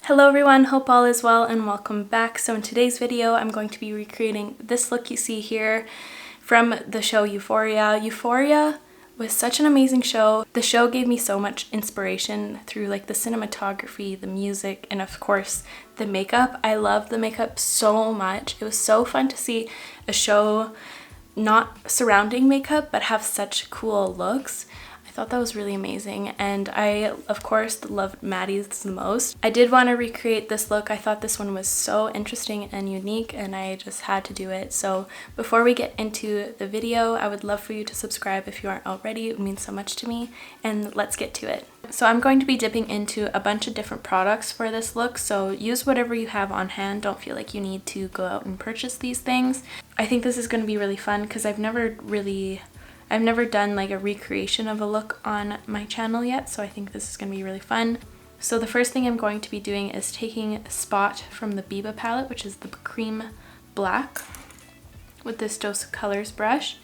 Hello everyone, hope all is well and welcome back. So in today's video, I'm going to be recreating this look you see here from the show Euphoria. Euphoria was such an amazing show. The show gave me so much inspiration through like the cinematography, the music, and of course the makeup. I love the makeup so much. It was so fun to see a show not surrounding makeup but have such cool looks. I thought that was really amazing, and I of course loved MADDY'S the most. I did want to recreate this look. I thought this one was so interesting and unique and I just had to do it. So before we get into the video, I would love for you to subscribe if you aren't already. It means so much to me, and let's get to it. So I'm going to be dipping into a bunch of different products for this look, so use whatever you have on hand. Don't feel like you need to go out and purchase these things. I think this is going to be really fun because I've never done like a recreation of a look on my channel yet, so I think this is going to be really fun. So the first thing I'm going to be doing is taking Spot from the Biba palette, which is the cream black, with this Dose of Colors brush,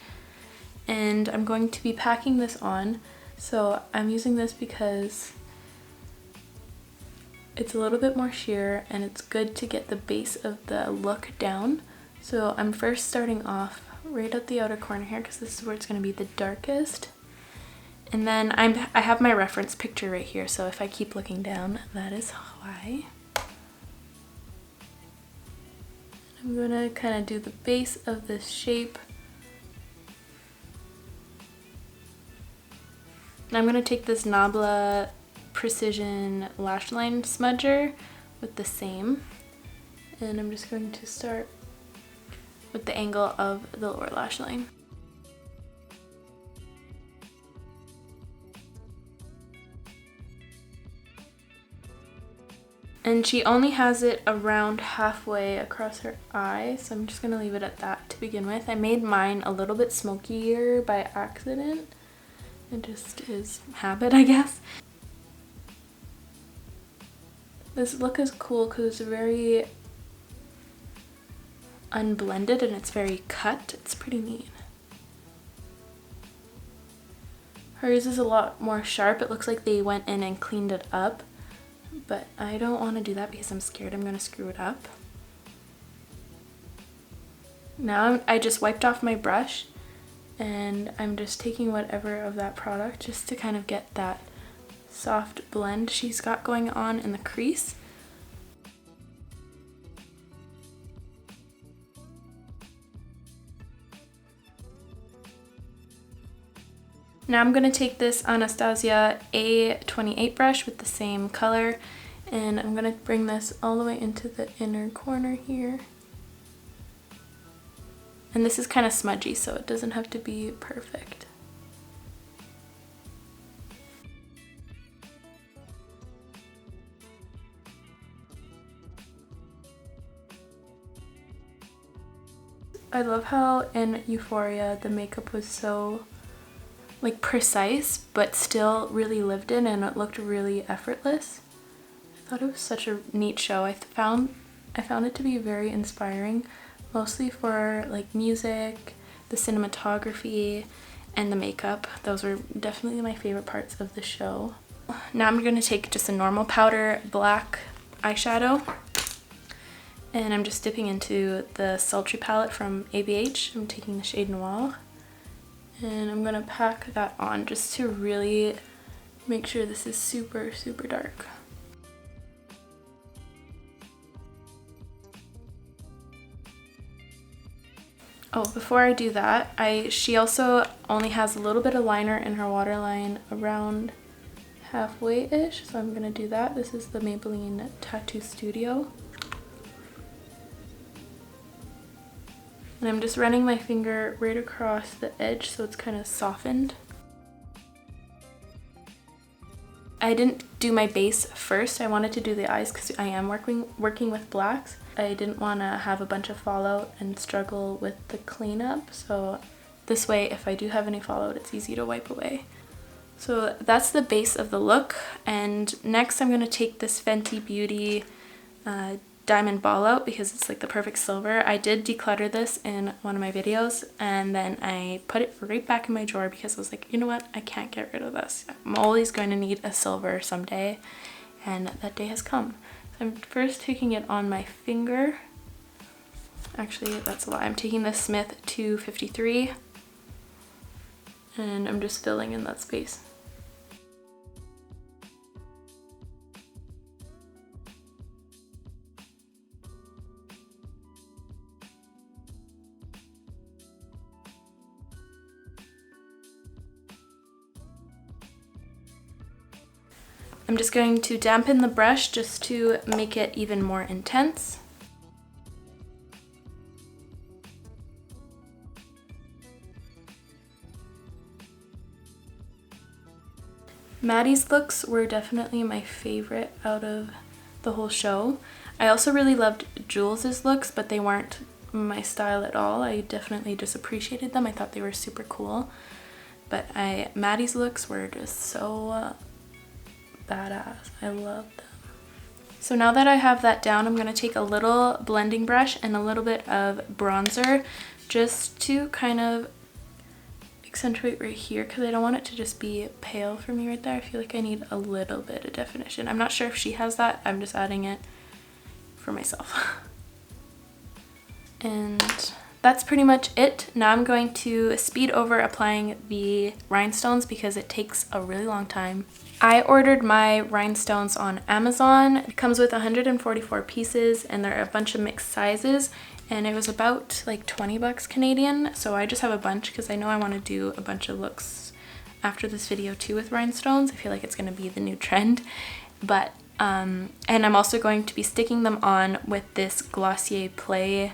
and I'm going to be packing this on. So I'm using this because it's a little bit more sheer and it's good to get the base of the look down. So I'm first starting off right at the outer corner here because this is where it's going to be the darkest, and then I have my reference picture right here, so if I keep looking down, that is why. I'm gonna kind of do the base of this shape, and I'm gonna take this Nabla Precision Lash Line Smudger with the same, and I'm just going to start with the angle of the lower lash line. And she only has it around halfway across her eye, so I'm just gonna leave it at that to begin with. I made mine a little bit smokier by accident. It just is habit, I guess. This look is cool because it's very unblended and it's very cut. It's pretty neat. Hers is a lot more sharp. It looks like they went in and cleaned it up, but I don't want to do that because I'm scared I'm gonna screw it up. Now I just wiped off my brush and I'm just taking whatever of that product just to kind of get that soft blend she's got going on in the crease. Now I'm going to take this Anastasia A28 brush with the same color, and I'm going to bring this all the way into the inner corner here. And this is kind of smudgy, so it doesn't have to be perfect. I love how in Euphoria the makeup was so like precise but still really lived in, and it looked really effortless. I thought it was such a neat show. I found it to be very inspiring, mostly for like music, the cinematography, and the makeup. Those were definitely my favorite parts of the show. Now I'm going to take just a normal powder black eyeshadow, and I'm just dipping into the Sultry palette from ABH. I'm taking the shade Noir. And I'm gonna pack that on just to really make sure this is super, super dark. Oh, before I do that, she also only has a little bit of liner in her waterline around halfway-ish, so I'm gonna do that. This is the Maybelline Tattoo Studio. And I'm just running my finger right across the edge so it's kind of softened. I didn't do my base first. I wanted to do the eyes because I am working with blacks. I didn't want to have a bunch of fallout and struggle with the cleanup. So this way, if I do have any fallout, it's easy to wipe away. So that's the base of the look. And next I'm going to take this Fenty Beauty Diamond Ball Out because it's like the perfect silver. I did declutter this in one of my videos and then I put it right back in my drawer because I was like, you know what, I can't get rid of this. I'm always going to need a silver someday, and that day has come. I'm first taking it on my finger. Actually, that's a lie. I'm taking the Smith 253 and I'm just filling in that space. I'm just going to dampen the brush just to make it even more intense. Maddie's looks were definitely my favorite out of the whole show. I also really loved Jules's looks, but they weren't my style at all. I definitely just appreciated them. I thought they were super cool. But Maddie's looks were just so badass. I love them. So now that I have that down, I'm going to take a little blending brush and a little bit of bronzer just to kind of accentuate right here, because I don't want it to just be pale for me right there. I feel like I need a little bit of definition. I'm not sure if she has that. I'm just adding it for myself. And that's pretty much it. Now I'm going to speed over applying the rhinestones because it takes a really long time. I ordered my rhinestones on Amazon. It comes with 144 pieces and there are a bunch of mixed sizes, and it was about like 20 bucks Canadian. So I just have a bunch because I know I want to do a bunch of looks after this video too with rhinestones. I feel like it's going to be the new trend. But and I'm also going to be sticking them on with this Glossier Play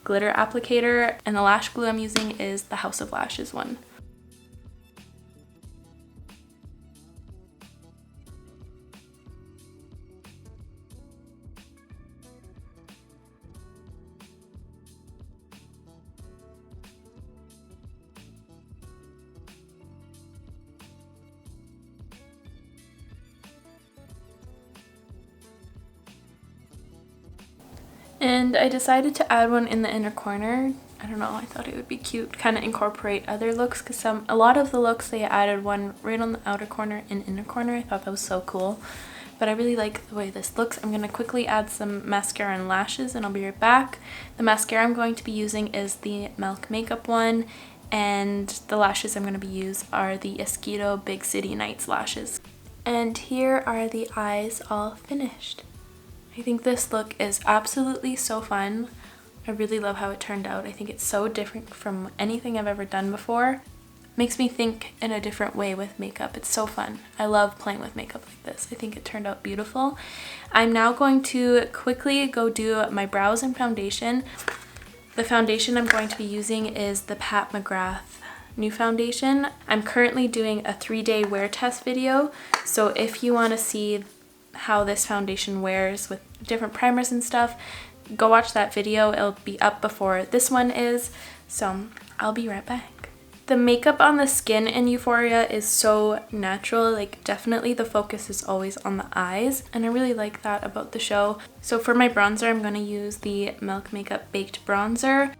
glitter applicator, and the lash glue I'm using is the House of Lashes one. And I decided to add one in the inner corner. I don't know, I thought it would be cute, kind of incorporate other looks, because a lot of the looks they added one right on the outer corner and inner corner. I thought that was so cool. But I really like the way this looks. I'm going to quickly add some mascara and lashes and I'll be right back. The mascara I'm going to be using is the Milk Makeup one, and the lashes I'm going to be using are the Esquito Big City Nights lashes. And here are the eyes all finished. I think this look is absolutely so fun. I really love how it turned out. I think it's so different from anything I've ever done before. Makes me think in a different way with makeup. It's so fun. I love playing with makeup like this. I think it turned out beautiful. I'm now going to quickly go do my brows and foundation. The foundation I'm going to be using is the Pat McGrath new foundation. I'm currently doing a 3-day wear test video, so if you want to see how this foundation wears with different primers and stuff, go watch that video. It'll be up before this one is, so I'll be right back. The makeup on the skin in Euphoria is so natural. Like, definitely the focus is always on the eyes, and I really like that about the show. So for my bronzer, I'm going to use the Milk Makeup Baked Bronzer.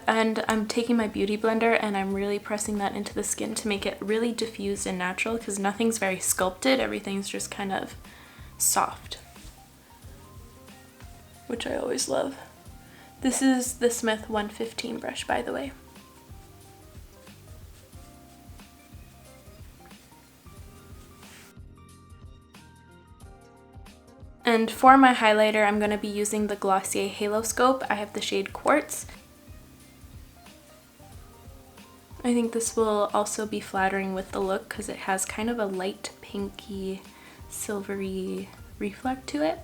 And I'm taking my beauty blender and I'm really pressing that into the skin to make it really diffused and natural, because nothing's very sculpted, everything's just kind of soft, which I always love. This is the Smith 115 brush, by the way. And for my highlighter, I'm going to be using the Glossier Halo Scope. I have the shade Quartz. I think this will also be flattering with the look because it has kind of a light pinky silvery reflect to it.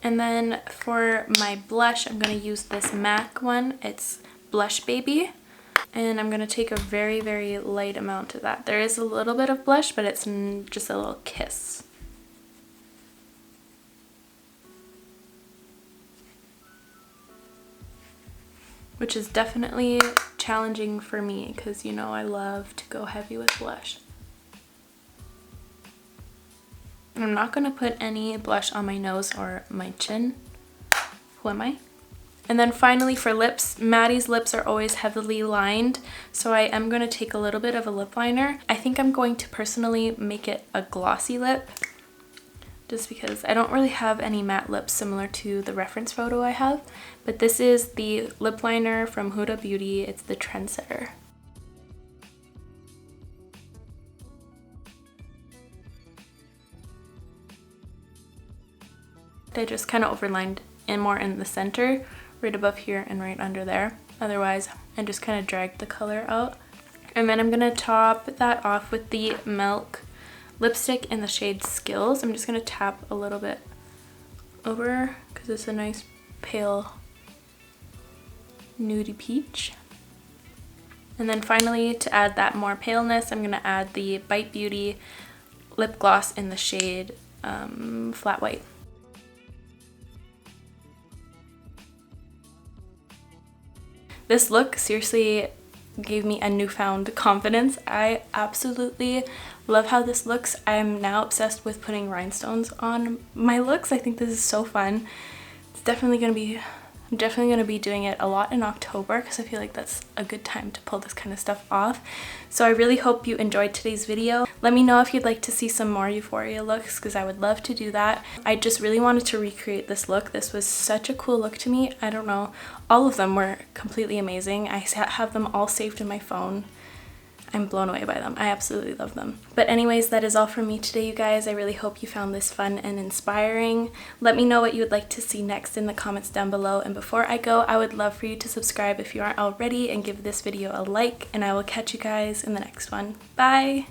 And then for my blush, I'm going to use this MAC one. It's Blush Baby. And I'm going to take a very, very light amount of that. There is a little bit of blush, but it's just a little kiss. Which is definitely challenging for me because, you know, I love to go heavy with blush. And I'm not going to put any blush on my nose or my chin. Who am I? And then finally for lips, Maddie's lips are always heavily lined, so I am going to take a little bit of a lip liner. I think I'm going to personally make it a glossy lip, just because I don't really have any matte lips similar to the reference photo I have. But this is the lip liner from Huda Beauty. It's the Trendsetter. I just kind of overlined in more in the center, right above here and right under there. Otherwise, I just kind of dragged the color out. And then I'm going to top that off with the Milk lipstick in the shade Skills. I'm just going to tap a little bit over because it's a nice pale nudie peach. And then finally, to add that more paleness, I'm going to add the Bite Beauty lip gloss in the shade Flat White. This look seriously gave me a newfound confidence. I absolutely love how this looks. I am now obsessed with putting rhinestones on my looks. I think this is so fun. It's definitely going to be, I'm definitely going to be doing it a lot in October because I feel like that's a good time to pull this kind of stuff off. So I really hope you enjoyed today's video. Let me know if you'd like to see some more Euphoria looks because I would love to do that. I just really wanted to recreate this look. This was such a cool look to me. I don't know. All of them were completely amazing. I have them all saved in my phone. I'm blown away by them. I absolutely love them. But anyways, that is all from me today, you guys. I really hope you found this fun and inspiring. Let me know what you would like to see next in the comments down below. And before I go, I would love for you to subscribe if you aren't already and give this video a like. And I will catch you guys in the next one. Bye!